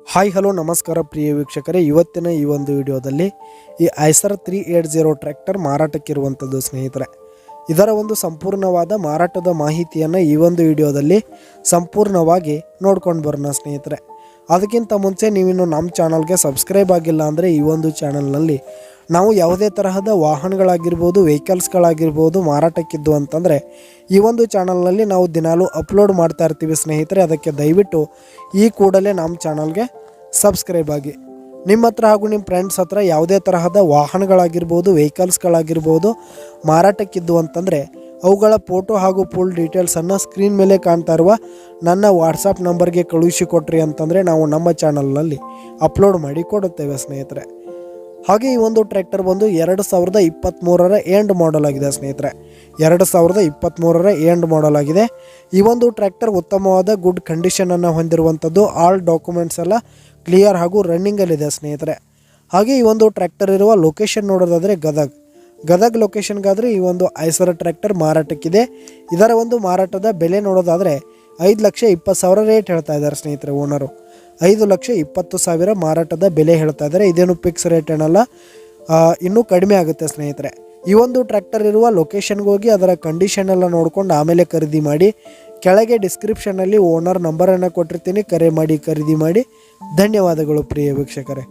Hi hello ನಮಸ್ಕಾರ ಪ್ರಿಯ ವೀಕ್ಷಕರೇ, ಇವತ್ತಿನ ಈ ಒಂದು ವಿಡಿಯೋದಲ್ಲಿ ಈ ಐಸರ್ 380 ಟ್ರ್ಯಾಕ್ಟರ್ ಮಾರಾಟಕ್ಕಿರುವಂಥದ್ದು ಸ್ನೇಹಿತರೆ. ಇದರ ಒಂದು ಸಂಪೂರ್ಣವಾದ ಮಾರಾಟದ ಮಾಹಿತಿಯನ್ನು ಈ ಒಂದು ವಿಡಿಯೋದಲ್ಲಿ ಸಂಪೂರ್ಣವಾಗಿ ನೋಡ್ಕೊಂಡು ಬರೋಣ ಸ್ನೇಹಿತರೆ. ಅದಕ್ಕಿಂತ ಮುಂಚೆ ನೀವಿನ್ನು ನಮ್ಮ ಚಾನಲ್ಗೆ ಸಬ್ಸ್ಕ್ರೈಬ್ ಆಗಿಲ್ಲ ಅಂದರೆ ಈ ಒಂದು ಚಾನಲ್ನಲ್ಲಿ ನಾವು ಯಾವುದೇ ತರಹದ ವಾಹನಗಳಾಗಿರ್ಬೋದು, ವೆಹಿಕಲ್ಸ್ಗಳಾಗಿರ್ಬೋದು ಮಾರಾಟಕ್ಕಿದ್ದು ಅಂತಂದರೆ ಈ ಒಂದು ಚಾನಲ್ನಲ್ಲಿ ನಾವು ದಿನಾಲೂ ಅಪ್ಲೋಡ್ ಮಾಡ್ತಾ ಇರ್ತೀವಿ ಸ್ನೇಹಿತರೆ. ಅದಕ್ಕೆ ದಯವಿಟ್ಟು ಈ ಕೂಡಲೇ ನಮ್ಮ ಚಾನಲ್ಗೆ ಸಬ್ಸ್ಕ್ರೈಬ್ ಆಗಿ. ನಿಮ್ಮ ಹತ್ರ ಹಾಗೂ ನಿಮ್ಮ ಫ್ರೆಂಡ್ಸ್ ಹತ್ರ ಯಾವುದೇ ತರಹದ ವಾಹನಗಳಾಗಿರ್ಬೋದು, ವೆಹಿಕಲ್ಸ್ಗಳಾಗಿರ್ಬೋದು ಮಾರಾಟಕ್ಕಿದ್ದು ಅಂತಂದರೆ ಅವುಗಳ ಫೋಟೋ ಹಾಗೂ ಫುಲ್ ಡೀಟೇಲ್ಸನ್ನು ಸ್ಕ್ರೀನ್ ಮೇಲೆ ಕಾಣ್ತಾ ಇರುವ ನನ್ನ ವಾಟ್ಸಪ್ ನಂಬರ್ಗೆ ಕಳುಹಿಸಿಕೊಟ್ರಿ ಅಂತಂದರೆ ನಾವು ನಮ್ಮ ಚಾನಲ್ನಲ್ಲಿ ಅಪ್ಲೋಡ್ ಮಾಡಿ ಕೊಡುತ್ತೇವೆ ಸ್ನೇಹಿತರೆ. ಹಾಗೆ ಈ ಒಂದು ಟ್ರ್ಯಾಕ್ಟರ್ ಬಂದು 2023 ಎಂಡ್ ಮಾಡಲ್ ಆಗಿದೆ ಸ್ನೇಹಿತರೆ. 2023 ಎಂಡ್ ಮಾಡಲ್ ಆಗಿದೆ. ಈ ಒಂದು ಟ್ರ್ಯಾಕ್ಟರ್ ಉತ್ತಮವಾದ ಗುಡ್ ಕಂಡೀಷನನ್ನು ಹೊಂದಿರುವಂಥದ್ದು. ಆಲ್ ಡಾಕ್ಯುಮೆಂಟ್ಸ್ ಎಲ್ಲ ಕ್ಲಿಯರ್ ಹಾಗೂ ರನ್ನಿಂಗಲ್ಲಿದೆ ಸ್ನೇಹಿತರೆ. ಹಾಗೆ ಈ ಒಂದು ಟ್ರ್ಯಾಕ್ಟರ್ ಇರುವ ಲೊಕೇಶನ್ ನೋಡೋದಾದರೆ ಗದಗ್ ಲೊಕೇಶನ್ಗಾದರೆ ಈ ಒಂದು ಐಸರ್ ಟ್ರ್ಯಾಕ್ಟರ್ ಮಾರಾಟಕ್ಕಿದೆ. ಇದರ ಒಂದು ಮಾರಾಟದ ಬೆಲೆ ನೋಡೋದಾದರೆ 5,20,000 ರೇಟ್ ಹೇಳ್ತಾ ಇದ್ದಾರೆ ಸ್ನೇಹಿತರೆ. ಓನರು 5,20,000 ಮಾರಾಟದ ಬೆಲೆ ಹೇಳ್ತಾ ಇದ್ದಾರೆ. ಇದೇನು ಫಿಕ್ಸ್ ರೇಟ್ ಏನಲ್ಲ, ಇನ್ನೂ ಕಡಿಮೆ ಆಗುತ್ತೆ ಸ್ನೇಹಿತರೆ. ಈ ಒಂದು ಟ್ರ್ಯಾಕ್ಟರ್ ಇರುವ ಲೊಕೇಶನ್ಗೆ ಹೋಗಿ ಅದರ ಕಂಡೀಷನ್ ಎಲ್ಲ ನೋಡ್ಕೊಂಡು ಆಮೇಲೆ ಖರೀದಿ ಮಾಡಿ. ಕೆಳಗೆ ಡಿಸ್ಕ್ರಿಪ್ಷನಲ್ಲಿ ಓನರ್ ನಂಬರನ್ನು ಕೊಟ್ಟಿರ್ತೀನಿ, ಕರೆ ಮಾಡಿ ಖರೀದಿ ಮಾಡಿ. ಧನ್ಯವಾದಗಳು ಪ್ರಿಯ ವೀಕ್ಷಕರೇ.